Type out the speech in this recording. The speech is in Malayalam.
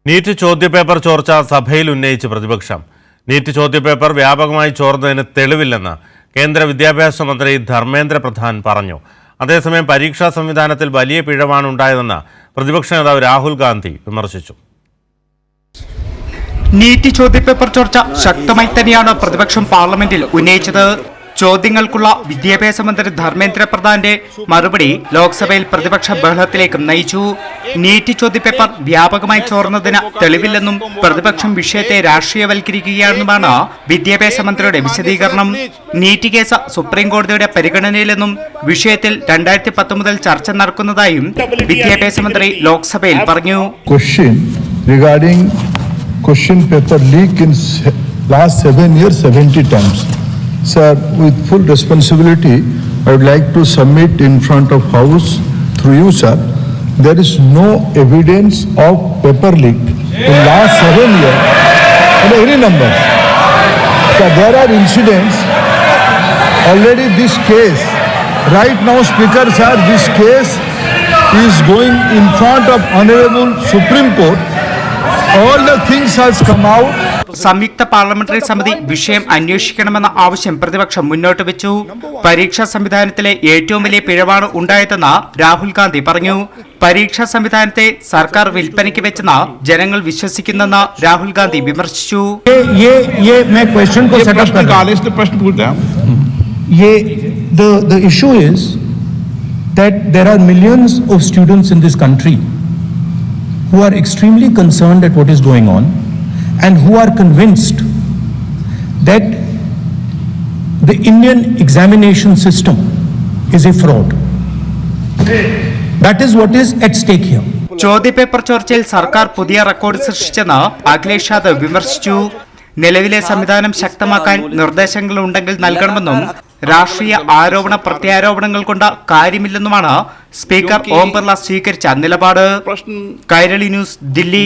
നീറ്റ് ചോദ്യപേപ്പർ ചോർച്ച സഭയിൽ ഉന്നയിച്ച് പ്രതിപക്ഷം. നീറ്റ് ചോദ്യപേപ്പർ വ്യാപകമായി ചോർന്നതിന് തെളിവില്ലെന്ന് കേന്ദ്ര വിദ്യാഭ്യാസ മന്ത്രി ധർമ്മേന്ദ്ര പ്രധാൻ പറഞ്ഞു. അതേസമയം പരീക്ഷാ സംവിധാനത്തിൽ വലിയ പിഴവാണ് ഉണ്ടായതെന്ന് പ്രതിപക്ഷ നേതാവ് രാഹുൽ ഗാന്ധി വിമർശിച്ചു. നീറ്റ് ചോദ്യപേപ്പർ ചോർച്ച ശക്തമായി തന്നെയാണ് പ്രതിപക്ഷം പാർലമെന്റിൽ ഉന്നയിച്ചത്. ചോദ്യങ്ങൾക്കുള്ള വിദ്യാഭ്യാസ മന്ത്രി ധർമ്മേന്ദ്ര പ്രധാന്റെ മറുപടി ലോക്സഭയിൽ പ്രതിപക്ഷ ബഹളത്തിലേക്കും നയിച്ചു. നീറ്റ് ചോദ്യപേപ്പർ വ്യാപകമായി ചോർന്നതിന് തെളിവില്ലെന്നും പ്രതിപക്ഷം വിഷയത്തെ രാഷ്ട്രീയവൽക്കരിക്കുകയാണെന്നുമാണ് വിദ്യാഭ്യാസ മന്ത്രിയുടെ വിശദീകരണം. നീറ്റ് കേസ് സുപ്രീം കോടതിയുടെ പരിഗണനയിലെന്നും വിഷയത്തിൽ 2010 ചർച്ച നടക്കുന്നതായും വിദ്യാഭ്യാസ മന്ത്രി ലോക്സഭയിൽ പറഞ്ഞു. Question paper leak in last 7 years 70 times. Sir, with full responsibility, I would like to submit in front of House through you, sir. There is no evidence of paper leak in last 7 years. Any numbers. So there are incidents. Already this case, right now, Speaker, sir, this case is going in front of Honorable Supreme Court. All the things has come out. സംയുക്ത പാർലമെന്ററി സമിതി വിഷയം അന്വേഷിക്കണമെന്ന ആവശ്യം പ്രതിപക്ഷം മുന്നോട്ട് വെച്ചു. പരീക്ഷാ സംവിധാനത്തിലെ ഏറ്റവും വലിയ പിഴവാണ് ഉണ്ടായതെന്ന് രാഹുൽ ഗാന്ധി പറഞ്ഞു. പരീക്ഷാ സംവിധാനത്തെ സർക്കാർ വിൽപ്പനയ്ക്ക് വെച്ചെന്ന് ജനങ്ങൾ വിശ്വസിക്കുന്നെന്ന് രാഹുൽ ഗാന്ധി വിമർശിച്ചു. The issue is that there are millions of students in this country who are extremely concerned at what is going on and who are convinced that the Indian examination system is a fraud. That is what is at stake here. ചോദ്യപേപ്പർ ചോർച്ചയിൽ സർക്കാർ പുതിയ റെക്കോർഡ് സൃഷ്ടിച്ചെന്ന് അഖിലേഷ് യാദവ് വിമർശിച്ചു. നിലവിലെ സംവിധാനം ശക്തമാക്കാൻ നിർദ്ദേശങ്ങൾ ഉണ്ടെങ്കിൽ നൽകണമെന്നും രാഷ്ട്രീയ ആരോപണ പ്രത്യാരോപണങ്ങൾ കൊണ്ട് കാര്യമില്ലെന്നുമാണ് സ്പീക്കർ ഓം ബിർള സ്വീകരിച്ച നിലപാട്. കൈരളി ന്യൂസ്, ദില്ലി.